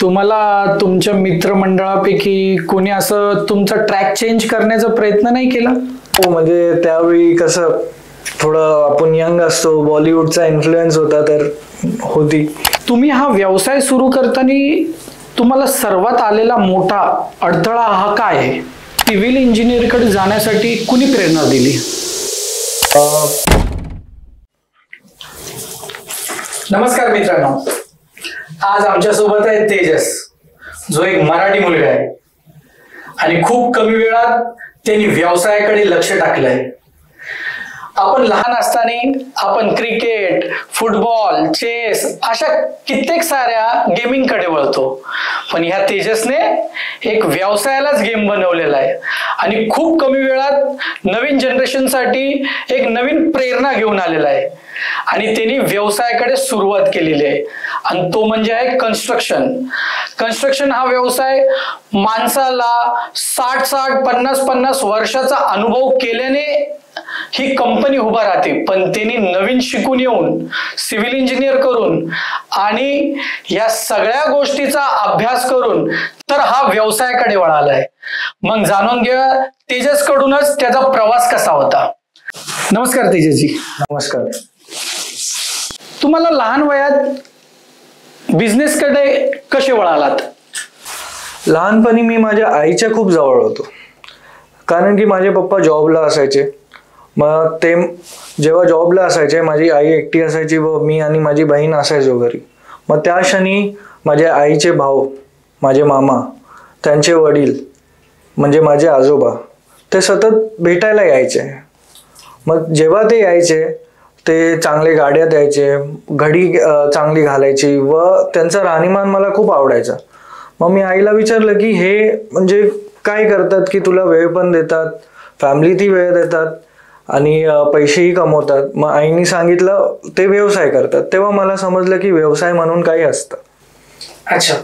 तुम्हाला तुमच्या मित्रमंडळापैकी कोणी असं तुमचा ट्रॅक चेंज करण्याचा प्रयत्न नाही केला? हो, म्हणजे त्यावेळी कसं थोडं आपण यंग असतो, बॉलिवूडचा इन्फ्लुएन्स होता तर होती. तुम्ही हा व्यवसाय सुरू करताना तुम्हाला सर्वात आलेला मोठा अडथळा हा काय आहे? सिव्हिल इंजिनिअरकडे जाण्यासाठी कुणी प्रेरणा दिली? नमस्कार मित्रांनो, आज आमच्या सोबत आहे तेजस, जो एक मराठी मुलगा आहे आणि खूप कमी वेळात त्यांनी व्यवसायाकडे लक्ष टाकलंय. आपण लहान असताना आपण क्रिकेट, फुटबॉल, चेस अशा कित्येक साऱ्या गेमिंग कडे वळतो, पण ह्या तेजसने एक व्यवसायालाच गेम बनवलेला आहे आणि खूप कमी वेळात नवीन जनरेशन साठी एक नवीन प्रेरणा घेऊन आलेला आहे आणि त्यांनी व्यवसायाकडे सुरुवात केलेली आहे आणि तो म्हणजे आहे कन्स्ट्रक्शन. कन्स्ट्रक्शन हा व्यवसाय माणसाला 60-60, 50-50 वर्षाचा अनुभव केल्याने ही कंपनी उभा राहते, पण त्यांनी नवीन शिकून येऊन सिव्हिल इंजिनियर करून आणि या सगळ्या गोष्टीचा अभ्यास करून तर हा व्यवसायाकडे वळालाय. मग जाणून घ्या तेजस कडूनच त्याचा प्रवास कसा होता. नमस्कार तेजसजी. नमस्कार. तुम्हाला लहान वयात बिझनेस कडे कसे वळालात? लहानपणी मी माझ्या आईच्या खूप जवळ होतो, कारण की माझे पप्पा जॉबला असायचे. मग ते जेव्हा जॉबला असायचे, माझी आई एकटी असायची व मी आणि माझी बहीण असायचो घरी. मग त्या क्षणी माझ्या आईचे भाऊ, माझे मामा, त्यांचे वडील म्हणजे माझे आजोबा ते सतत भेटायला यायचे. मग जेव्हा ते यायचे ते चांगले गाड्यात यायचे, घडी चांगली घालायची व त्यांचा राहणीमान मला खूप आवडायचा. मग मी आईला विचारलं की हे म्हणजे काय करतात की तुला वेळ पण देतात, फॅमिलीतही वेळ देतात आणि पैसेही कमवतात. मग आईने सांगितलं ते व्यवसाय करतात. तेव्हा मला समजलं की व्यवसाय म्हणून काही असतं. अच्छा,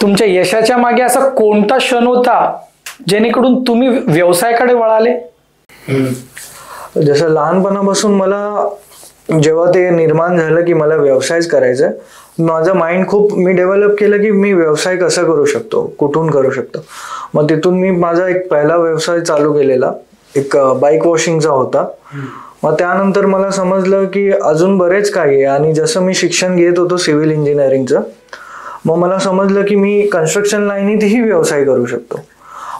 तुमच्या यशाच्या मागे असा कोणता क्षण होता जेणेकरून तुम्ही व्यवसायाकडे वळाले? जसं लहानपणापासून मला जेव्हा ते निर्माण झालं की मला व्यवसायच करायचा, माझं माइंड खूप मी डेव्हलप केलं की मी व्यवसाय कसा करू शकतो, कुठून करू शकतो. मग तिथून मी माझा एक पहिला व्यवसाय चालू केलेला, एक बाईक वॉशिंगचा होता. मग त्यानंतर मला समजलं की अजून बरेच काही आहे आणि जसं मी शिक्षण घेत होतो सिव्हिल इंजिनिअरिंगचं, मग मला समजलं की मी कन्स्ट्रक्शन लाईनीतही व्यवसाय करू शकतो.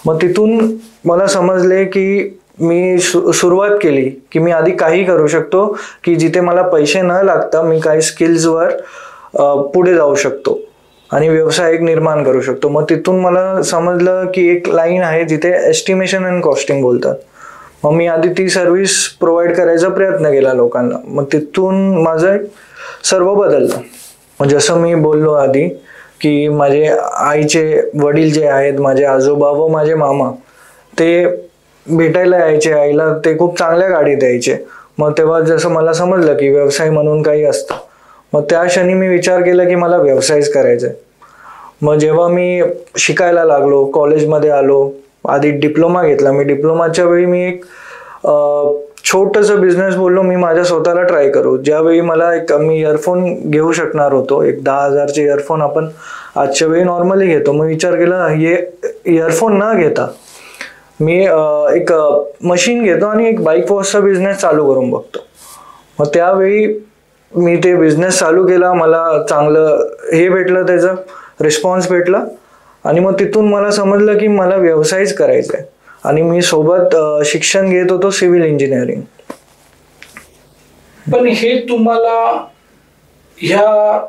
मग तिथून मला समजले की मी सुरुवात केली की मी आधी काही करू शकतो की जिथे मला पैसे न लागता मी काही स्किल्सवर पुढे जाऊ शकतो आणि व्यवसाय एक निर्माण करू शकतो. मग तिथून मला समजलं की एक लाईन आहे जिथे एस्टिमेशन अँड कॉस्टिंग बोलतात. मग मी आधी ती सर्व्हिस प्रोव्हाइड करायचा प्रयत्न केला लोकांना. मग तिथून माझं सर्व बदललं. मग जसं मी बोललो आधी की माझे आईचे वडील जे आहेत, माझे आजोबा व माझे मामा, ते भेटायला यायचे आईला, ते खूप चांगल्या गाडीत यायचे. मग तेव्हा जसं मला समजलं की व्यवसाय म्हणून काही असतं, मग त्या क्षणी मी विचार केला की मला व्यवसायच करायचा आहे. मग जेव्हा मी शिकायला लागलो, कॉलेजमध्ये आलो, आधी डिप्लोमा घेतला. मी डिप्लोमाच्या वेळी मी एक छोटंसं बिझनेस बोललो मी माझ्या स्वतःला ट्राय करू. ज्यावेळी मला मी इयरफोन घेऊ शकणार होतो, एक 10,000चे इयरफोन आपण आजच्या वेळी नॉर्मली घेतो. मग विचार केला हे इयरफोन न घेता मी एक मशीन घेतो आणि एक बाईक वॉशचा बिझनेस चालू करून बघतो. मग त्यावेळी मी ते बिझनेस चालू केला. मला चांगलं हे भेटलं, त्याचं रिस्पॉन्स भेटला आणि मग तिथून मला समजलं की मला व्यवसायच करायचा आहे आणि मी सोबत शिक्षण घेत होतो सिव्हिल इंजिनिअरिंग. पण हे तुम्हाला ह्या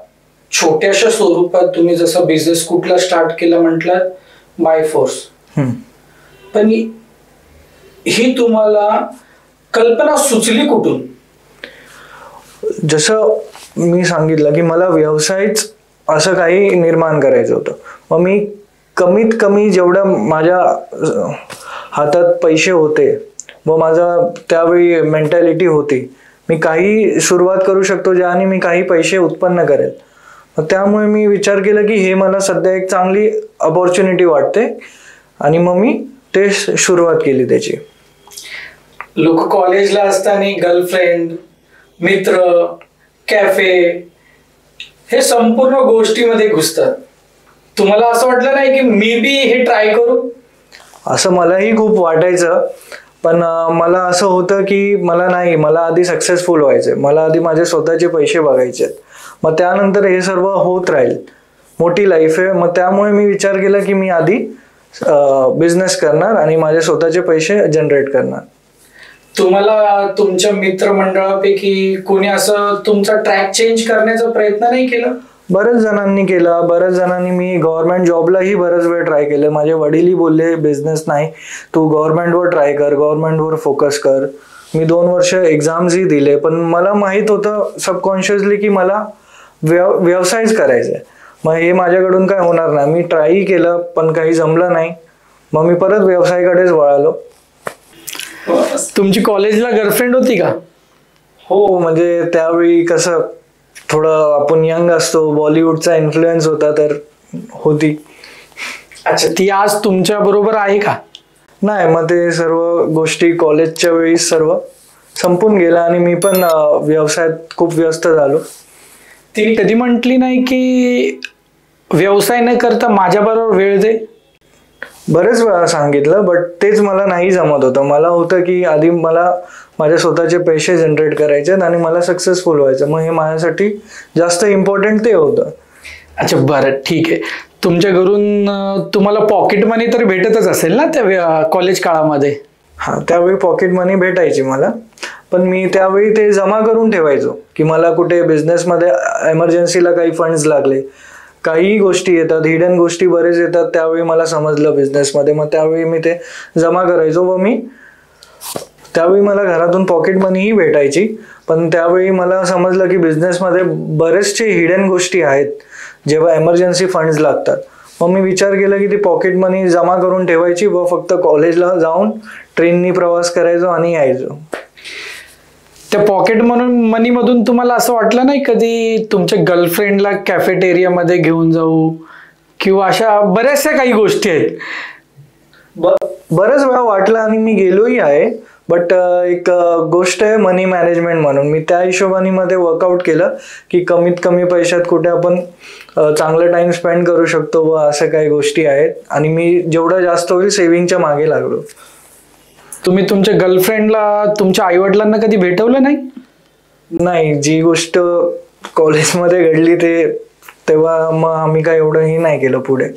छोट्याशा स्वरूपात तुम्ही जसं बिझनेस कुठला स्टार्ट केला म्हटलात, बाय फोर्स, पण ही तुम्हाला कल्पना सुचली कुठून? जसं मी सांगितलं की मला व्यवसायच असं काही निर्माण करायचं होतं. मग मी कमीत कमी जेवढं माझ्या हातात पैसे होते व माझा त्यावेळी मेंटॅलिटी होती, मी काही सुरुवात करू शकतो ज्याने मी काही पैसे उत्पन्न करेल. मग त्यामुळे मी विचार केला की हे मला सध्या एक चांगली अपॉर्च्युनिटी वाटते आणि मग मी ते सुरुवात केली त्याची. लोक कॉलेजला असताना गर्लफ्रेंड, मित्र, कॅफे हे संपूर्ण गोष्टीमध्ये घुसतात तुम्हाला असं वाटलं नाही की मी बी हे ट्राय करू? असं मलाही खूप वाटायचं, पण मला असं होतं की मला आधी सक्सेसफुल व्हायचंय, मला आधी माझे स्वतःचे पैसे बघायचे, मग त्यानंतर हे सर्व होत राहील. मोठी लाईफ आहे, मग त्यामुळे मी विचार केला की मी आधी बिझनेस करणार आणि माझे स्वतःचे पैसे जनरेट करणार. तुम्हाला तुमच्या मित्रमंडळापैकी कोणी असं तुमचा ट्रॅक चेंज करण्याचा प्रयत्न नाही केला? बऱ्याच जणांनी केला, बऱ्याच जणांनी, मी गव्हर्नमेंट जॉबलाही बरेच वेळ ट्राय केले. माझे वडीलही बोलले बिझनेस नाही, तू गव्हर्नमेंटवर ट्राय कर, गव्हर्नमेंटवर फोकस कर. मी 2 वर्ष एक्झाम्सही दिले, पण मला माहीत होतं सबकॉन्शियसली की मला व्यवसायच करायचा आहे. मग हे माझ्याकडून काय होणार नाही. मी ट्रायही केलं पण काही जमलं नाही, मग मी परत व्यवसायाकडेच वळालो. तुमची कॉलेजला गर्लफ्रेंड होती का? हो, म्हणजे त्यावेळी कसं थोडं आपण यंग असतो, बॉलिवूडचा इन्फ्लुएन्स होता तर होती. अच्छा, ती आज तुमच्या बरोबर आहे का? नाही, मग ते सर्व गोष्टी कॉलेजच्या वेळी सर्व संपून गेला आणि मी पण व्यवसायात खूप व्यस्त झालो. तिने कधी म्हटली नाही की व्यवसाय न करता माझ्याबरोबर वेळ दे? बरेच वेळा सांगितलं, बट तेच मला नाही जमत होतं. मला होतं की आधी मला माझे स्वतःचे पैसे जनरेट करायचे आणि मला सक्सेसफुल व्हायचं, मग हे माझ्यासाठी जास्त इम्पॉर्टंट ते होतं. अच्छा, बरं, ठीक आहे. तुमच्या घरून तुम्हाला पॉकेट मनी तर भेटतच असेल ना त्या कॉलेज काळामध्ये? हां, त्यावेळी पॉकेट मनी भेटायची मला, पण मी त्यावेळी ते जमा करून ठेवायचो की मला कुठे बिझनेसमध्ये एमर्जन्सीला काही फंड्स लागले. काही गोष्टी येतात, हिडन गोष्टी बरेच येतात, त्यावेळी मला समजलं बिझनेसमध्ये, मग त्यावेळी मी ते जमा करायचो. व मी त्यावेळी मला घरातून पॉकेट मनीही भेटायची, पण त्यावेळी मला समजलं की बिझनेसमध्ये बरेचसे हिडन गोष्टी आहेत जेव्हा एमर्जन्सी फंड्स लागतात. मग मी विचार केला की ती पॉकेट मनी जमा करून ठेवायची व फक्त कॉलेजला जाऊन ट्रेननी प्रवास करायचो आणि यायचो. त्या पॉकेट मनी मधून तुम्हाला असं वाटलं नाही कधी तुमच्या गर्लफ्रेंडला कॅफेटेरियामध्ये घेऊन जाऊ किंवा अशा बऱ्याचशा काही गोष्टी आहेत? बऱ्याच वेळा वाटलं आणि मी गेलोही आहे, बट एक गोष्ट आहे मनी मॅनेजमेंट म्हणून. मी त्या हिशोबाने मध्ये वर्कआउट केलं की कमीत कमी पैशात कुठे आपण चांगला टाइम स्पेंड करू शकतो व असं काही गोष्टी आहेत, आणि मी जेवढं जास्त होईल सेव्हिंगच्या मागे लागलो. तुम्ही तुमच्या गर्लफ्रेंडला तुमच्या आईवडिलांना कधी भेटवलं नाही? नाही, जी गोष्ट कॉलेजमध्ये घडली तेव्हा मग आम्ही काय एवढंही नाही केलं पुढे.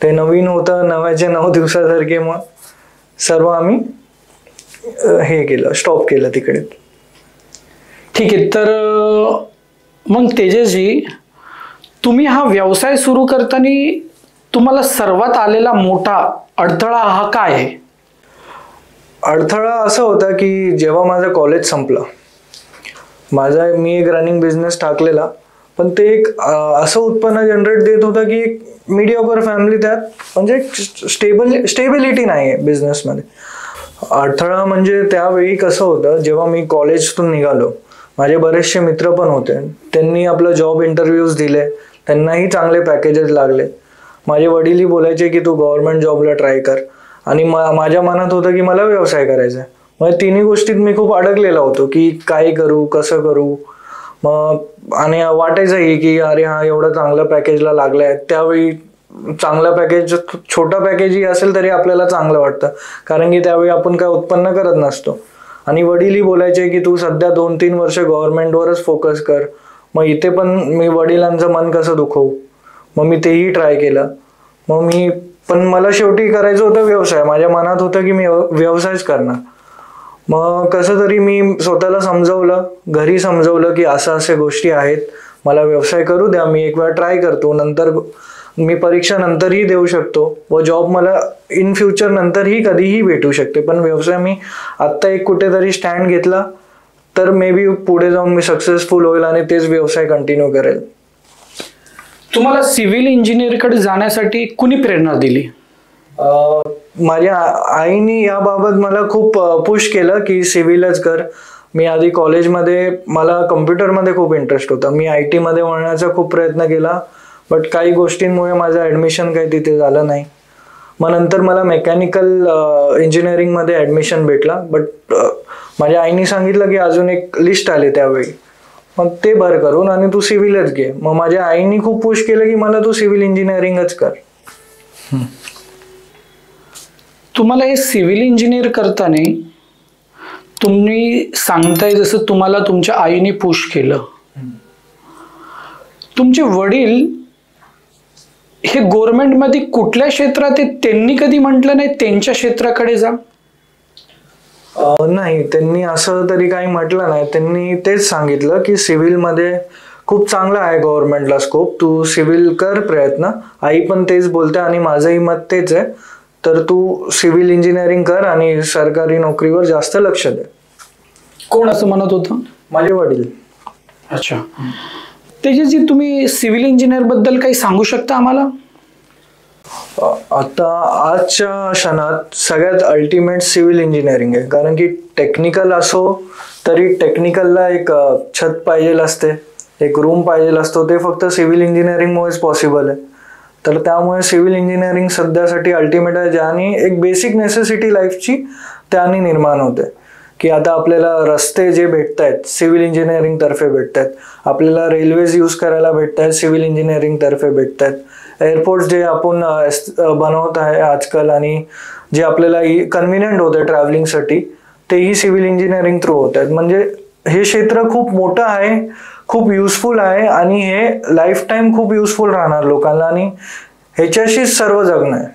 ते नवीन होतं, नव्याचे 9 दिवसासारखे, मग सर्व आम्ही हे केलं, स्टॉप केलं तिकडे. ठीक आहे. तर मग तेजसजी, तुम्ही हा व्यवसाय सुरू करताना तुम्हाला सर्वात आलेला मोठा अडथळा हा काय आहे? अडथळा असा होता की जेव्हा माझं कॉलेज संपलं, मी एक रनिंग बिझनेस टाकलेला, पण ते एक असं उत्पन्न जनरेट देत होतं की एक मीडियोकर फॅमिली, त्यात म्हणजे स्टेबिलिटी नाही आहे बिझनेसमध्ये. अडथळा म्हणजे त्यावेळी कसं होतं, जेव्हा मी कॉलेजतून निघालो, माझे बरेचसे मित्र पण होते, त्यांनी आपलं जॉब इंटरव्ह्यूज दिले, त्यांनाही चांगले पॅकेजेस लागले. माझे वडीलही बोलायचे की तू गव्हर्नमेंट जॉबला ट्राय कर, आणि माझ्या मनात होतं की मला व्यवसाय करायचा आहे. मग तिन्ही गोष्टीत मी खूप अडकलेला होतो की काय करू, कसं करू. मग आणि वाटायचंही की अरे हा एवढं चांगलं पॅकेजला लागलाय. त्यावेळी चांगला पॅकेज, छोटा पॅकेजही असेल तरी आपल्याला चांगलं वाटतं, कारण की त्यावेळी आपण काय उत्पन्न करत नसतो. आणि वडीलही बोलायचे की तू सध्या 2-3 वर्ष गव्हर्नमेंटवरच फोकस कर. मग इथे पण मी वडिलांचं मन कसं दुखवू, मग मी तेही ट्राय केलं. पण मला शेवटी करायचं होतं व्यवसाय. माझ्या मनात होतं की मी व्यवसायच करणार. मग कसं तरी मी स्वतःला समजवलं, घरी समजवलं की असं गोष्टी आहेत, मला व्यवसाय करू द्या, मी एक वेळा ट्राय करतो, नंतर मी परीक्षा नंतरही देऊ शकतो व जॉब मला इन फ्युचर नंतरही कधीही भेटू शकते. पण व्यवसाय मी आत्ता एक कुठेतरी स्टँड घेतला तर मे बी पुढे जाऊन मी सक्सेसफुल होईल आणि तेच व्यवसाय कंटिन्यू करेल. तुम्हाला सिव्हिल इंजिनिअरकडे जाण्यासाठी कुणी प्रेरणा दिली? माझ्या आईने याबाबत मला खूप पुश केलं की सिव्हिलच कर. मी आधी कॉलेजमध्ये मला कम्प्युटरमध्ये खूप इंटरेस्ट होता, मी IT मध्ये वळण्याचा खूप प्रयत्न केला, बट काही गोष्टींमुळे माझं ॲडमिशन काही तिथे झालं नाही. मग नंतर मला मेकॅनिकल इंजिनिअरिंगमध्ये ॲडमिशन भेटला, बट माझ्या आईने सांगितलं की अजून एक लिस्ट आली त्यावेळी, मग ते भर करून आणि तू सिव्हिलच घे. मग माझ्या आईनी खूप पुश केलं की मला तू सिव्हिल इंजिनिअरिंगच कर. तुम्हाला हे सिव्हिल इंजिनियर करताना तुम्ही सांगताय जसं तुम्हाला तुमच्या आईने पुश केलं, तुमचे वडील हे गव्हर्नमेंटमध्ये कुठल्या क्षेत्रात आहे त्यांनी कधी म्हटलं नाही त्यांच्या क्षेत्राकडे जा? नाही, त्यांनी असं तरी काही म्हटलं नाही. त्यांनी तेच सांगितलं की सिव्हिलमध्ये खूप चांगला आहे गव्हर्नमेंटला स्कोप, तू सिव्हिल कर प्रयत्न. आई पण तेच बोलते आणि माझंही मत तेच आहे. तर तू सिव्हिल इंजिनिअरिंग कर आणि सरकारी नोकरीवर जास्त लक्ष दे. कोण असं म्हणत होतं? माझे वडील. अच्छा, त्याची तुम्ही सिव्हिल इंजिनियर बद्दल काही सांगू शकता आम्हाला? आता आजच्या क्षणात सगळ्यात अल्टिमेट सिव्हिल इंजिनिअरिंग आहे. कारण की टेक्निकल असो तरी टेक्निकलला एक छत पाहिजे असते, एक रूम पाहिजे असतो, ते फक्त सिव्हिल इंजिनिअरिंगमुळेच पॉसिबल आहे. तर त्यामुळे सिव्हिल इंजिनिअरिंग सध्यासाठी अल्टिमेट आहे, ज्याने एक बेसिक नेसेसिटी लाईफची त्याने निर्माण होते. की आता आपल्याला रस्ते जे भेटत आहेत सिव्हिल इंजिनिअरिंग तर्फे भेटत आहेत, आपल्याला रेल्वेज यूज करायला भेटत आहेत सिव्हिल इंजिनिअरिंग तर्फे भेटत आहेत, एअरपोर्ट जे आपण बनवत आहे आजकाल आणि जे आपल्याला कन्व्हिनियंट होतं ट्रॅव्हलिंगसाठी तेही सिव्हिल इंजिनिअरिंग थ्रू होत आहेत. म्हणजे हे क्षेत्र खूप मोठं आहे, खूप युजफुल आहे आणि हे लाईफ टाईम खूप युजफुल राहणार लोकांना आणि ह्याच्याशीच सर्व जगणं आहे.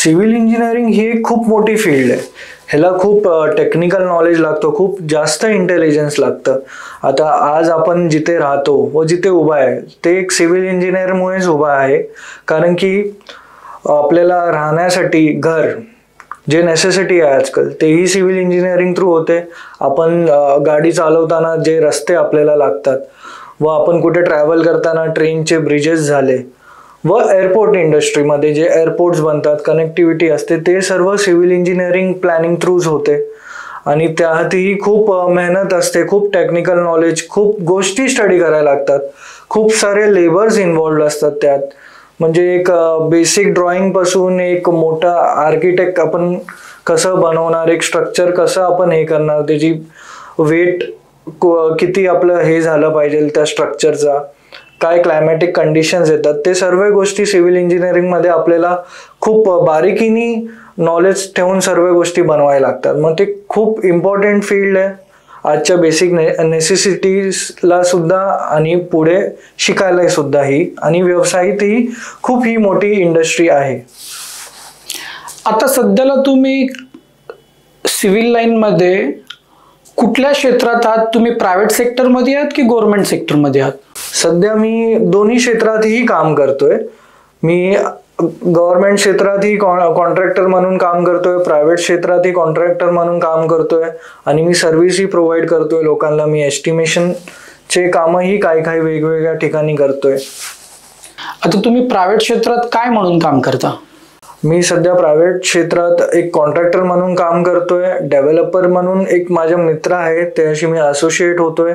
सिव्हिल इंजिनिअरिंग ही एक खूप मोठी फील्ड आहे. ह्याला खूप टेक्निकल नॉलेज लागतो, खूप जास्त इंटेलिजन्स लागतं. आता आज आपण जिथे राहतो व जिथे उभा आहे ते एक सिव्हिल इंजिनिअरमुळेच उभा आहे. कारण की आपल्याला राहण्यासाठी घर जे नेसेसिटी आहे आजकाल तेही सिव्हिल इंजिनिअरिंग थ्रू होते. आपण गाडी चालवताना जे रस्ते आपल्याला लागतात व आपण कुठे ट्रॅव्हल करताना ट्रेनचे ब्रिजेस झाले व एअरपोर्ट इंडस्ट्रीमध्ये जे एअरपोर्ट्स बनतात, कनेक्टिव्हिटी असते, ते सर्व सिव्हिल इंजिनिअरिंग प्लॅनिंग थ्रूच होते. आणि त्यातही खूप मेहनत असते, खूप टेक्निकल नॉलेज, खूप गोष्टी स्टडी करायला लागतात, खूप सारे लेबर्स इन्व्हॉल्ड असतात त्यात. म्हणजे एक बेसिक ड्रॉइंग पासून एक मोठा आर्किटेक्ट आपण कसं बनवणार, एक स्ट्रक्चर कसं आपण हे करणार, त्याची वेट किती आपलं हे झालं पाहिजे त्या स्ट्रक्चरचा, काय क्लायमॅटिक कंडिशन्स येतात, ते सर्व गोष्टी सिव्हिल इंजिनिअरिंगमध्ये आपल्याला खूप बारीकीने नॉलेज ठेवून सर्व गोष्टी बनवायला लागतात. मग ते खूप इम्पॉर्टंट फील्ड आहे आजच्या बेसिक नेसेसिटीजला सुद्धा आणि पुढे शिकायला सुद्धा ही आणि व्यवसायातही खूप ही मोठी इंडस्ट्री आहे. आता सध्याला तुम्ही सिव्हिल लाईनमध्ये कुठल्या क्षेत्रात आहात? तुम्ही प्रायव्हेट सेक्टरमध्ये आहात की गव्हर्नमेंट सेक्टरमध्ये आहात? सध्या मी दोन्ही क्षेत्रातही काम करतोय. मी गव्हर्नमेंट क्षेत्रातही कॉन्ट्रॅक्टर म्हणून काम करतोय, प्रायव्हेट क्षेत्रातही कॉन्ट्रॅक्टर म्हणून काम करतोय आणि मी सर्व्हिसही प्रोव्हाइड करतोय लोकांना. मी एस्टिमेशनचे कामही काही वेगवेगळ्या ठिकाणी करतोय. आता तुम्ही प्रायव्हेट क्षेत्रात काय म्हणून काम करता? मी सध्या प्रायव्हेट क्षेत्रात एक कॉन्ट्रॅक्टर म्हणून काम करतोय. डेव्हलपर म्हणून एक माझे मित्र आहे त्याशी मी असोसिएट होतोय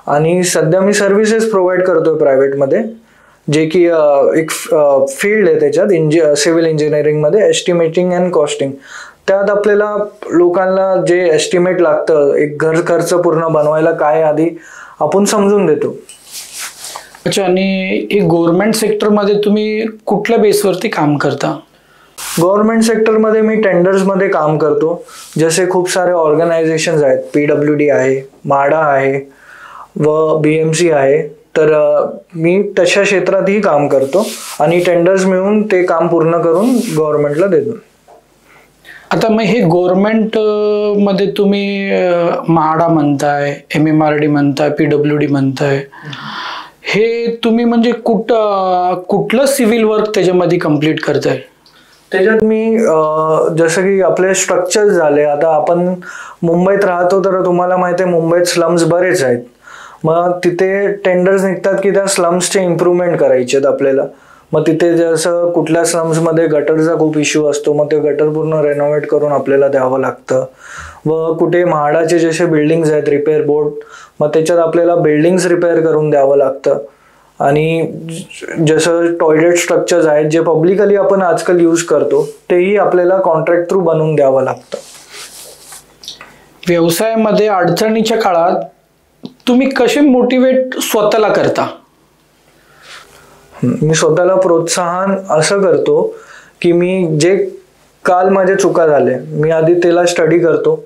आणि सध्या मी सर्व्हिसेस प्रोव्हाइड करतोय प्रायव्हेटमध्ये, जे की एक फील्ड आहे त्याच्यात सिव्हिल इंजिनिअरिंगमध्ये एस्टिमेटिंग अँड कॉस्टिंग. त्यात आपल्याला लोकांना जे एस्टिमेट लागतं एक घर खर्च पूर्ण बनवायला काय आधी आपण समजून देतो. अच्छा, आणि हे गव्हर्नमेंट सेक्टरमध्ये तुम्ही कुठल्या बेसवरती काम करता? गव्हर्नमेंट सेक्टरमध्ये मी टेंडर्समध्ये काम करतो. जसे खूप सारे ऑर्गनायझेशन्स आहेत, PWD आहे, माडा आहे व BMC आहे. तर मी तशा क्षेत्रातही काम करतो आणि टेंडर्स मिळून ते काम पूर्ण करून गव्हर्नमेंटला देतो. आता मग हे गव्हर्नमेंट मध्ये तुम्ही म्हाडा म्हणताय, MMRD म्हणताय, PWD म्हणताय, हे तुम्ही म्हणजे कुठलं सिव्हिल वर्क त्याच्यामध्ये कम्प्लीट करताय? त्याच्यात मी जसं की आपले स्ट्रक्चर्स झाले. आता आपण मुंबईत राहतो तर तुम्हाला माहिती आहे मुंबईत स्लम्स बरेच आहेत. मग तिथे टेंडर्स निघतात की त्या स्लम्सचे इम्प्रूव्हमेंट करायचे आहेत आपल्याला. मग तिथे जसं कुठल्या स्लम्समध्ये गटरचा खूप इश्यू असतो, मग ते गटर पूर्ण रेनोव्हेट करून आपल्याला द्यावं लागतं. व कुठे म्हाडाचे जसे बिल्डिंग्स आहेत रिपेअर बोर्ड, मग त्याच्यात आपल्याला बिल्डिंग्स रिपेअर करून द्यावं लागतं. आणि जसं टॉयलेट स्ट्रक्चर्स आहेत जे पब्लिकली आपण आजकाल यूज करतो तेही आपल्याला कॉन्ट्रॅक्ट थ्रू बनवून द्यावं लागतं. व्यवसायामध्ये अडचणीच्या काळात तुम्ही कसे मोटिवेट स्वतःला करता? मी स्वतःला प्रोत्साहन असं करतो की मी जे काल माझ्या चुका झाल्या मी आधी त्याला स्टडी करतो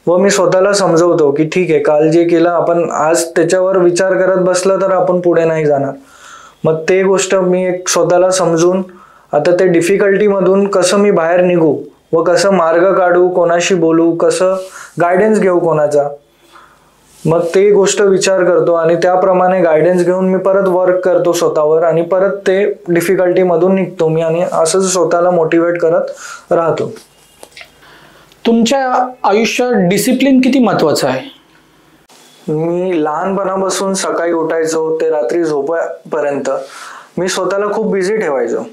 व मी स्वतःला समजवतो की ठीक आहे, काल जे केलं आपण आज त्याच्यावर विचार करत बसलं तर आपण पुढे नाही जाणार. मग ते गोष्ट मी एक स्वतःला समजून आता ते डिफिकल्टीमधून कसं मी बाहेर निघू व कसं मार्ग काढू, कोणाशी बोलू, कसं गायडन्स घेऊ कोणाचा, मग ते गोष्ट विचार करतो आणि त्याप्रमाणे गायडन्स घेऊन मी परत वर्क करतो स्वतःवर आणि परत ते डिफिकल्टीमधून निघतो मी आणि असंच स्वतःला मोटिवेट करत राहतो. तुमच्या आयुष्यात डिसिप्लिन किती महत्वाचं आहे? मी लहानपणापासून सकाळी उठायचो ते रात्री झोपापर्यंत मी स्वतःला खूप बिझी ठेवायचो.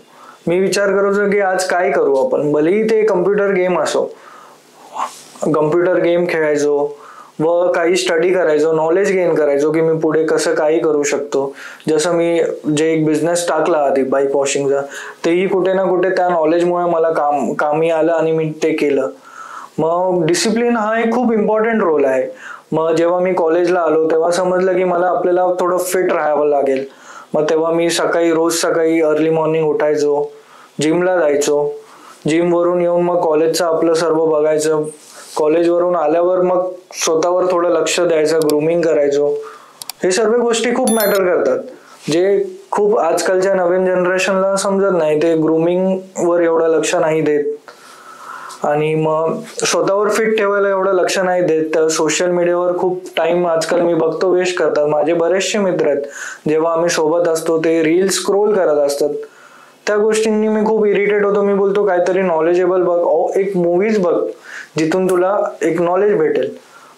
मी विचार करायचो की आज काय करू आपण, भलेही ते कम्प्युटर गेम असो, कम्प्युटर गेम खेळायचो व काही स्टडी करायचो, नॉलेज गेन करायचो की मी पुढे कसं काही करू शकतो. जसं मी जे एक बिझनेस टाकला आधी बाईक वॉशिंगचा, तेही कुठे ना कुठे त्या नॉलेजमुळे मला कामी आलं आणि मी ते केलं. मग डिसिप्लिन हा एक खूप इम्पॉर्टंट रोल आहे. मग जेव्हा मी कॉलेजला आलो तेव्हा समजलं की मला आपल्याला थोडं फिट राहावं लागेल. मग तेव्हा मी रोज सकाळी अर्ली मॉर्निंग उठायचो, जिमला जायचो, जिमवरून येऊन मग कॉलेजचं आपलं सर्व बघायचं, कॉलेजवरून आल्यावर मग स्वतःवर थोडं लक्ष द्यायचं, ग्रूमिंग करायचो. हे सर्व गोष्टी खूप मॅटर करतात, जे खूप आजकालच्या नवीन जनरेशनला समजत नाही. ते ग्रूमिंगवर एवढं लक्ष नाही देत आणि मग स्वतःवर फिट ठेवायला एवढं लक्ष नाही देत. तर सोशल मीडियावर खूप टाइम आजकाल मी बघतो वेस्ट करतात. माझे बरेचसे मित्र आहेत, जेव्हा आम्ही सोबत असतो ते रील स्क्रोल करत असतात. त्या गोष्टींनी मी खूप इरिटेट होतो. मी बोलतो काहीतरी नॉलेजेबल बघ, एक मूवीज बघ जिथून तुला एक नॉलेज भेटेल,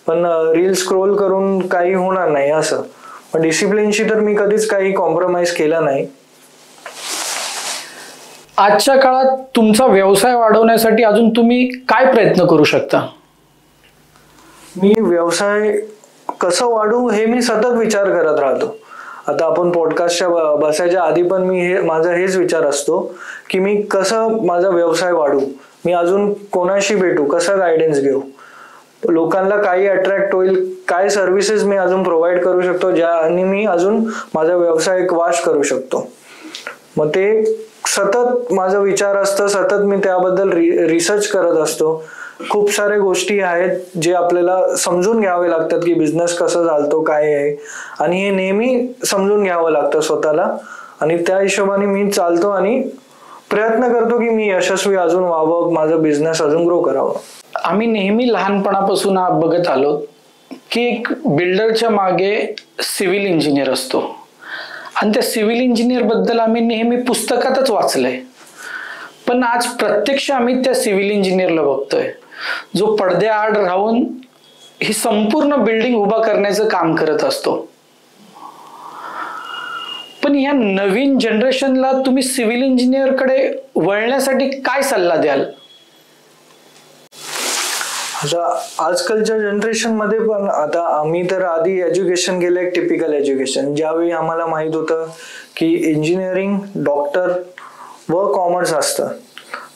पण रील स्क्रोल करून काही होणार नाही असं. पण डिसिप्लिनशी तर मी कधीच काही कॉम्प्रोमाइज केला नाही. आजच्या काळात तुमचा व्यवसाय वाढवण्यासाठी अजून तुम्ही काय प्रयत्न करू शकता? मी व्यवसाय कसं वाढू हे मी सतत विचार करत राहतो. आता आपण पॉडकास्टच्या बसायच्या आधी पण माझा हेच विचार असतो की मी कसं माझा व्यवसाय वाढू, मी अजून कोणाशी भेटू, कसं गायडन्स घेऊ, लोकांना काही अट्रॅक्ट होईल, काय सर्व्हिसेस मी अजून प्रोव्हाइड करू शकतो ज्याने मी अजून माझा व्यवसाय वाढ करू शकतो. मग ते सतत माझा विचार असतं, सतत मी त्याबद्दल रिसर्च करत असतो. खूप साऱ्या गोष्टी आहेत जे आपल्याला समजून घ्यावे लागतात की बिझनेस कसं चालतो, काय आहे, आणि हे नेहमी समजून घ्यावं लागतं स्वतःला. आणि त्या हिशोबाने मी चालतो आणि प्रयत्न करतो की मी यशस्वी अजून व्हावं, माझा बिझनेस अजून ग्रो करावं. आम्ही नेहमी लहानपणापासून बघत आलो की एक बिल्डरच्या मागे सिव्हिल इंजिनियर असतो आणि त्या सिव्हिल इंजिनियर बद्दल आम्ही नेहमी पुस्तकातच वाचलंय. पण आज प्रत्यक्ष आम्ही त्या सिव्हिल इंजिनियरला बघतोय जो पडद्याआड राहून ही संपूर्ण बिल्डिंग उभा करण्याचं काम करत असतो. पण या नवीन जनरेशनला तुम्ही सिव्हिल इंजिनियरकडे वळण्यासाठी काय सल्ला द्याल? आता आजकालच्या जनरेशन मध्ये पण आता आम्ही तर आधी एज्युकेशन गेलं एक टिपिकल एज्युकेशन, ज्यावेळी आम्हाला माहित होतं की इंजिनिअरिंग, डॉक्टर व कॉमर्स असतं.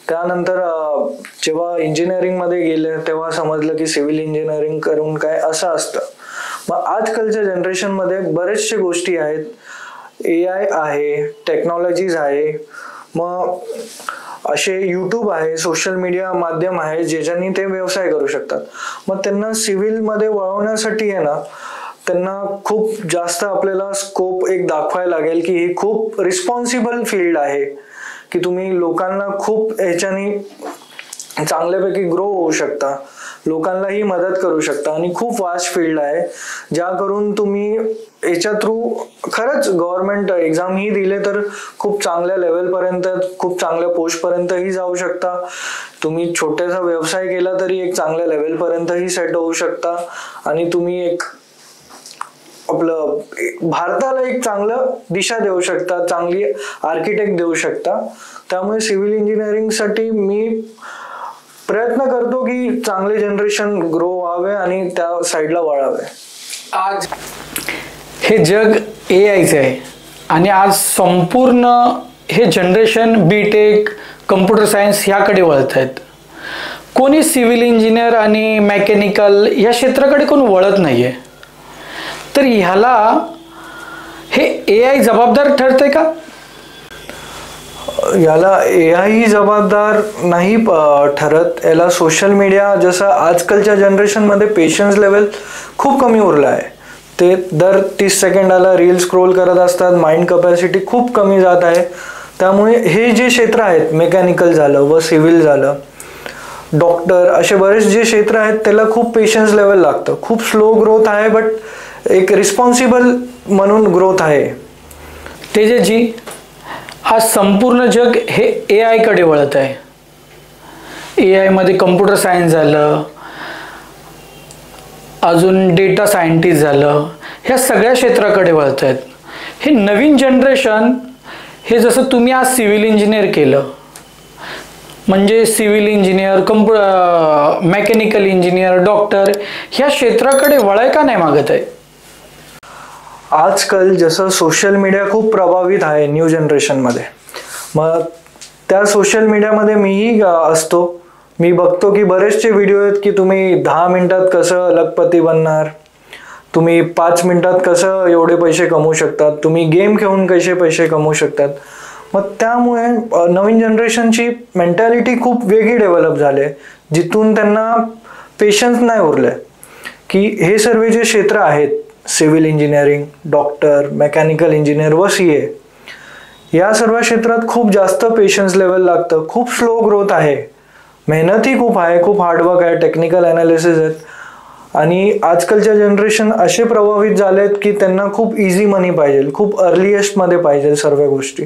त्यानंतर जेव्हा इंजिनिअरिंग मध्ये गेले तेव्हा समजलं की सिव्हिल इंजिनिअरिंग करून काय असं असतं. मग आजकालच्या जनरेशन मध्ये बरेचशे गोष्टी आहेत, AI आहे, टेक्नॉलॉजीज आहे, मग असे यूट्यूब आहे, सोशल मीडिया माध्यम आहे ज्याच्यानी ते व्यवसाय करू शकतात. मग त्यांना सिव्हिल मध्ये वळवण्यासाठी आहे ना, त्यांना खूप जास्त आपल्याला स्कोप एक दाखवायला लागेल की ही खूप रिस्पॉन्सिबल फील्ड आहे, की तुम्ही लोकांना खूप ह्याच्यानी चांगल्यापैकी ग्रो होऊ शकता, लोकांनाही मदत करू शकता आणि खूप वास्ट फील्ड आहे, ज्या करून तुम्ही याच्या थ्रू खरंच गव्हर्नमेंट एक्झाम ही दिले तर खूप चांगल्या लेवलपर्यंत, खूप चांगल्या पोस्टपर्यंतही जाऊ शकता. तुम्ही छोटासा व्यवसाय केला तरी एक चांगल्या लेवलपर्यंतही सेट होऊ शकता आणि तुम्ही एक आपलं भारताला एक चांगलं दिशा देऊ शकता, चांगली आर्किटेक्ट देऊ शकता. त्यामुळे सिव्हिल इंजिनिअरिंग साठी मी प्रयत्न करतो की चांगले जनरेशन ग्रो व्हावे आणि त्या साईडला वळावे. आज हे जग AIचं आहे आणि आज संपूर्ण हे जनरेशन BTech, कम्प्युटर सायन्स ह्याकडे वळत आहेत. कोणी सिव्हिल इंजिनियर आणि मेकॅनिकल या क्षेत्राकडे कोण वळत नाहीये. तर ह्याला हे AI जबाबदार ठरते का? याला AI जबाबदार नाही ठरत. याला सोशल मीडिया, जसं आजकालच्या जनरेशनमध्ये पेशन्स लेवल खूप कमी उरला आहे. ते दर 30 सेकंदाला रील स्क्रोल करत असतात. माइंड कपॅसिटी खूप कमी जात आहे. त्यामुळे हे जे क्षेत्र आहेत, मेकॅनिकल झालं व सिव्हिल झालं, डॉक्टर, असे बरेच जे क्षेत्र आहेत त्याला खूप पेशन्स लेवल लागतं. खूप स्लो ग्रोथ आहे, बट एक रिस्पॉन्सिबल म्हणून ग्रोथ आहे. तेजसजी, आज संपूर्ण जग हे AI कडे वळत आहे. AI मध्ये कम्प्युटर सायन्स झालं, अजून डेटा सायंटिस्ट झालं, ह्या सगळ्या क्षेत्राकडे वळत आहेत. हे नवीन जनरेशन, हे जसं तुम्ही आज सिव्हिल इंजिनियर केलं, म्हणजे civil engineer, mechanical engineer, doctor, ह्या क्षेत्राकडे वळाय का नाही मागत आहे? आजकाल जसं सोशल मीडिया खूप प्रभावित आहे न्यू जनरेशनमध्ये, मग त्या सोशल मीडियामध्ये मीही असतो. मी बघतो की बरेचसे व्हिडिओ आहेत की तुम्ही 10 मिनिटात कसं लखपती बनणार, तुम्ही 5 मिनिटात कसं एवढे पैसे कमवू शकतात, तुम्ही गेम खेळून कसे पैसे कमवू शकतात. मग त्यामुळे नवीन जनरेशनची मेंटॅलिटी खूप वेगळी डेव्हलप झाली, जिथून त्यांना पेशन्स नाही उरले की हे सर्व जे क्षेत्र आहेत, civil engineering, doctor, mechanical engineer व CA, या सर्व क्षेत्रात खूप जास्त पेशन्स लेवल लागतं. खूप स्लो ग्रोथ आहे, मेहनतही खूप आहे, खूप हार्डवर्क आहे, टेक्निकल ॲनालिसिस आहेत. आणि आजकालच्या जनरेशन असे प्रभावित झाले आहेत की त्यांना खूप इझी मनी पाहिजे, खूप अर्लिएस्टमध्ये पाहिजे सर्व गोष्टी.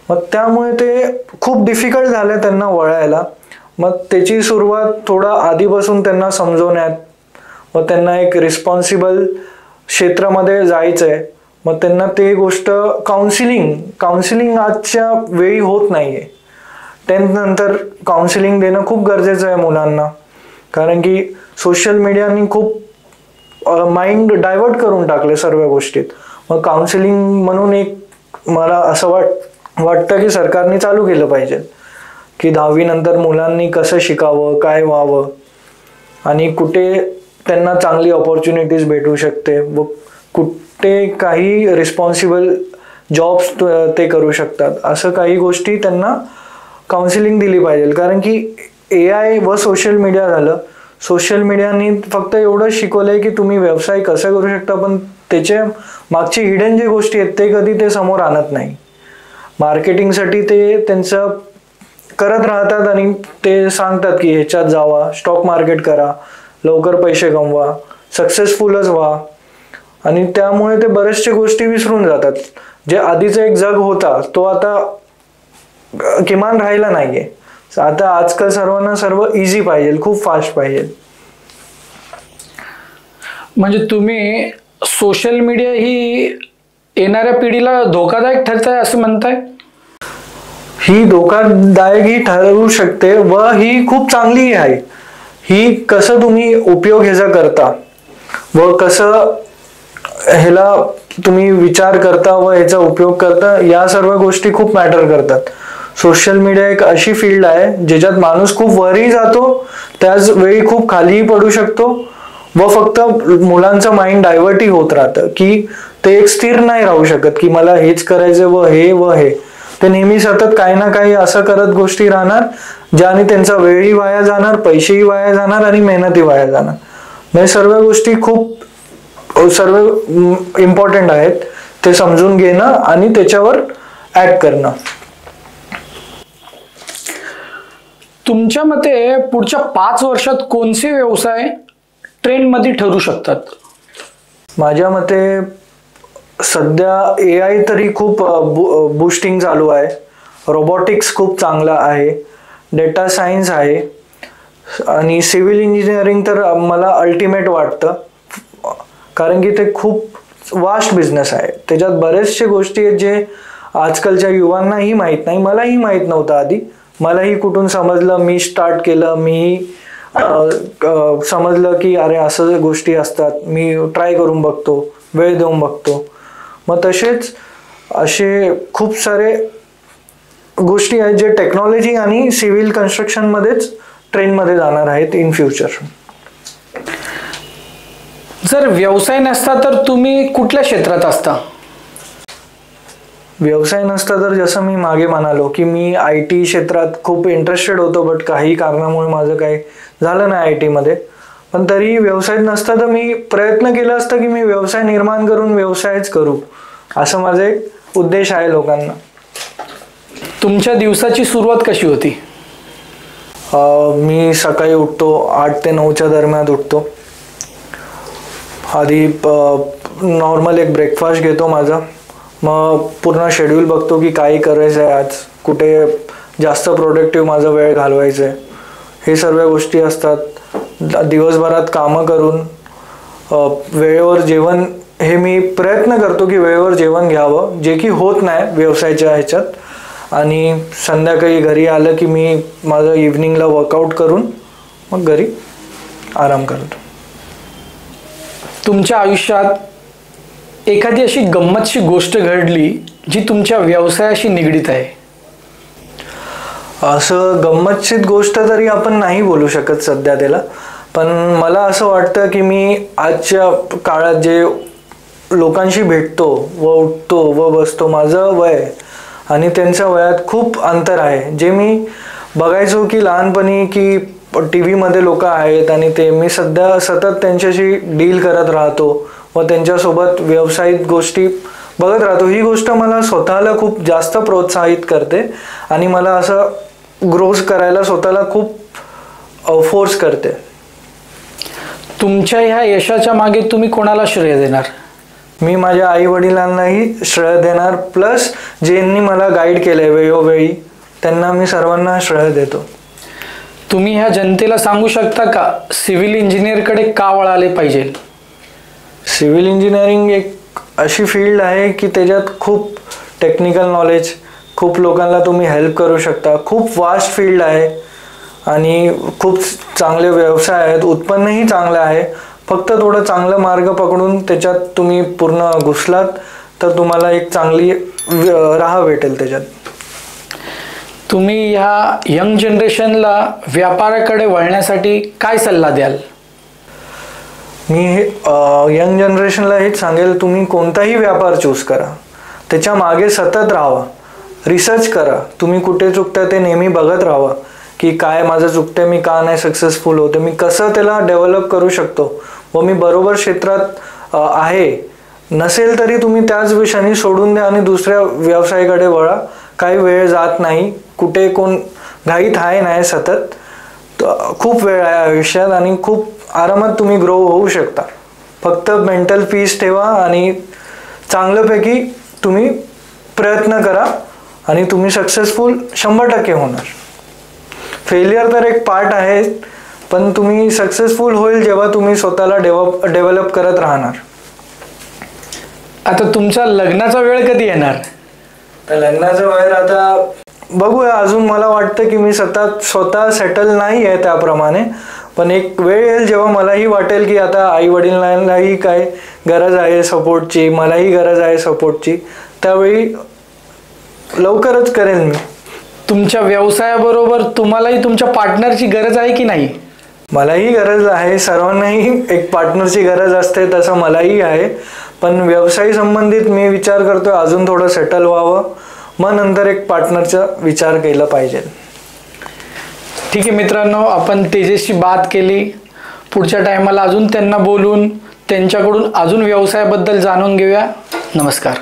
मग त्यामुळे ते खूप डिफिकल्ट झाले त्यांना वळायला. मग त्याची सुरुवात थोडा आधीपासून त्यांना समजवण्यात, व त्यांना एक रिस्पॉन्सिबल क्षेत्रामध्ये जायचं आहे. मग त्यांना ते गोष्ट काउन्सिलिंग आजच्या वेळी होत नाही आहे. 10th नंतर काउन्सिलिंग देणं खूप गरजेचं आहे मुलांना, कारण की सोशल मीडियानी खूप माइंड डायव्हर्ट करून टाकले सर्व गोष्टीत. मग काउन्सिलिंग म्हणून एक मला असं वाटतं की सरकारने चालू केलं पाहिजे की 10वी नंतर मुलांनी कसं शिकावं, काय व्हावं, आणि कुठे त्यांना चांगली ऑपॉर्च्युनिटीज भेटू शकते व कुठे काही रिस्पॉन्सिबल जॉब्स ते करू शकतात, असं काही गोष्टी त्यांना काउन्सिलिंग दिली पाहिजे. कारण की AI व सोशल मीडिया झालं, सोशल मीडियाने फक्त एवढं शिकवलंय की तुम्ही व्यवसाय कसा करू शकता, पण त्याच्या मागची हिडन जे गोष्टी आहेत ते कधी ते समोर आणत नाही. मार्केटिंगसाठी ते त्यांचं करत राहतात आणि ते सांगतात की ह्याच्यात जावा, स्टॉक मार्केट करा, लवकर पैसे कमवा, सक्सेसफुलच व्हा, आणि त्यामुळे ते बरेचशा गोष्टी विसरून जातात. जे आधीचा एक जग होता तो आता किमान राहिला नाहीये. आता आजकाल सर्वांना सर्व इझी पाहिजे, खूप फास्ट पाहिजे. म्हणजे तुम्ही सोशल मीडिया ही येणाऱ्या पिढीला धोकादायक ठरत आहे असं म्हणताय? ही धोकादायक ही ठरवू शकते व ही खूप चांगली आहे. ही कसं तुम्ही उपयोग ह्याचा करता व कसं ह्याला तुम्ही विचार करता व ह्याचा उपयोग करता, या सर्व गोष्टी खूप मॅटर करतात. सोशल मीडिया एक अशी फील्ड आहे ज्याच्यात माणूस खूप वरही जातो, त्याच वेळी खूप खालीही पडू शकतो, व फक्त मुलांचं माइंड डायव्हर्टही होत राहतं की ते एक स्थिर नाही राहू शकत की मला हेच करायचं व हे. ते नेहमी सतत काही ना काही असं करत गोष्टी राहणार, ज्याने त्यांचा वेळही वाया जाणार, पैसेही वाया जाणार आणि मेहनतही वाया जाणार. म्हणजे सर्व गोष्टी सर्व इम्पॉर्टंट आहेत, ते समजून घेणं आणि त्याच्यावर ऍक्ट करणं. तुमच्या मते पुढच्या 5 वर्षात कोणते व्यवसाय ट्रेंडमध्ये ठरू शकतात? माझ्या मते सध्या AI तरी खूप बूस्टिंग चालू आहे, रोबोटिक्स खूप चांगला आहे, डेटा सायन्स आहे, आणि सिव्हिल इंजिनिअरिंग तर मला अल्टिमेट वाटतं, कारण की ते खूप वास्ट बिझनेस आहे. त्याच्यात बरेचशे गोष्टी आहेत जे आजकालच्या युवांनाही माहीत नाही, मलाही माहीत नव्हतं आधी. मलाही कुठून समजलं, मी स्टार्ट केलं, मी समजलं की अरे असं गोष्टी असतात, मी ट्राय करून बघतो, वेळ देऊन बघतो. मग तसेच असे खूप सारे गोष्टी आहेत जे टेक्नॉलॉजी आणि सिव्हिल कन्स्ट्रक्शनमध्येच ट्रेंडमध्ये जाणार आहेत इन फ्युचर. जर व्यवसाय नसता तर तुम्ही कुठल्या क्षेत्रात असता? व्यवसाय नसता तर जसं मी मागे म्हणालो की मी IT क्षेत्रात खूप इंटरेस्टेड होतो, बट काही कारणामुळे माझं काही झालं नाही IT मध्ये. पण तरी व्यवसाय नसता तर मी प्रयत्न केला असता की मी व्यवसाय निर्माण करून व्यवसायच करू, असं माझा एक उद्देश आहे लोकांना. तुमच्या दिवसाची सुरुवात कशी होती? मी सकाळी उठतो, 8 ते 9च्या दरम्यान उठतो. आधी नॉर्मल एक ब्रेकफास्ट घेतो माझा, मग पूर्ण शेड्यूल बघतो की काय करायचं आहे आज, कुठे जास्त प्रोडक्टिव्ह माझा वेळ घालवायचा आहे, हे सर्व गोष्टी असतात. दिवसभरात कामं करून वेळेवर जेवण, हे मी प्रयत्न करतो की वेळेवर जेवण घ्यावं, जे की होत नाही व्यवसायाच्या ह्याच्यात. आणि संध्याकाळी घरी आलं की मी माझं इव्हनिंगला वर्कआउट करून मग घरी आराम करतो. तुमच्या आयुष्यात एखादी अशी गंमतशी गोष्ट घडली जी तुमच्या व्यवसायाशी निगडीत आहे? असं गंमतशीर गोष्ट तरी आपण नाही बोलू शकत सध्या त्याला, पण मला असं वाटतं की मी आजच्या काळात जे लोकांशी भेटतो व उठतो व बसतो, माझं वय आणि त्यांच्या वयात खूप अंतर आहे. जे मी बघायचो की लहानपणी की TV लोक आहेत आणि ते मी सध्या सतत त्यांच्याशी डील करत राहतो व त्यांच्यासोबत व्यावसायिक गोष्टी बघत राहतो. ही गोष्ट मला स्वतःला खूप जास्त प्रोत्साहित करते आणि मला असं ग्रोथ करायला स्वतःला खूप फोर्स करते. तुमच्या ह्या यशाच्या मागे तुम्ही कोणाला श्रेय देणार? मी माझ्या आई वडिलांनाही श्रेय देणार, प्लस ज्यांनी मला गाईड केलंय वेळोवेळी त्यांना मी सर्वांना श्रेय देतो. तुम्ही ह्या जनतेला सांगू शकता का सिव्हिल इंजिनिअरकडे का वळाले पाहिजे? सिव्हिल इंजिनिअरिंग एक अशी फील्ड आहे की त्याच्यात खूप टेक्निकल नॉलेज, खूप लोकांना तुम्ही हेल्प करू शकता, खूप वास्ट फील्ड आहे आणि खूप चांगले व्यवसाय आहेत, उत्पन्नही चांगलं आहे. फक्त थोडं चांगलं मार्ग पकडून त्याच्यात तुम्ही पूर्ण घुसलात तर तुम्हाला एक चांगली राह भेटेल त्याच्यात. तुम्ही ह्या यंग जनरेशनला व्यापाराकडे वळण्यासाठी काय सल्ला द्याल? मी यंग जनरेशनला हेच सांगेल, तुम्ही कोणताही व्यापार चूज करा, त्याच्या मागे सतत राहावा, रिसर्च करा, तुम्ही कुठे चुकता ते नेहमी बघत राहावा की काय माझं चुकते, मी का नाही सक्सेसफुल होते, मी कसं त्याला डेव्हलप करू शकतो व मी बरोबर क्षेत्रात आहे. नसेल तरी तुम्ही त्याच विषयाने सोडून द्या आणि दुसऱ्या व्यवसायाकडे वळा. काही वेळ जात नाही, कुठे कोण घाईत आहे नाही, सतत खूप वेळ आहे आयुष्यात आणि खूप आरामात तुम्ही ग्रो होऊ शकता. फक्त मेंटल पीस ठेवा आणि चांगल्यापैकी तुम्ही प्रयत्न करा आणि तुम्ही सक्सेसफुल 100% होणार. फेलियर तर एक पार्ट आहे, पण तुम्ही सक्सेसफुल होईल जेव्हा तुम्ही स्वतःला डेव्हलप करत राहणार. आता तुमचा लग्नाचा वेळ कधी येणार? तर लग्नाचा वेळ आता बघूया. अजून मला वाटतं की मी स्वतः सेटल नाही आहे त्याप्रमाणे, पण एक वेळ येईल जेव्हा मलाही वाटेल की आता आई वडिलांनाही काय गरज आहे सपोर्टची, मलाही गरज आहे सपोर्टची, त्यावेळी लवकरच करेन मी. तुमच्या व्यवसायाबरोबर तुम्हालाही तुमच्या पार्टनरची गरज आहे की नाही? मलाही गरज आहे, सर्वांनाही एक पार्टनरची गरज असते, तसं मलाही आहे. पण व्यवसाय संबंधित मी विचार करतोय अजून थोडं सेटल व्हावं, मग नंतर एक पार्टनरचा विचार केला पाहिजे. ठीक आहे मित्रांनो, आपण तेजसची बात केली. पुढच्या टायमाला अजून त्यांना बोलून त्यांच्याकडून अजून व्यवसायाबद्दल जाणून घेऊया. नमस्कार.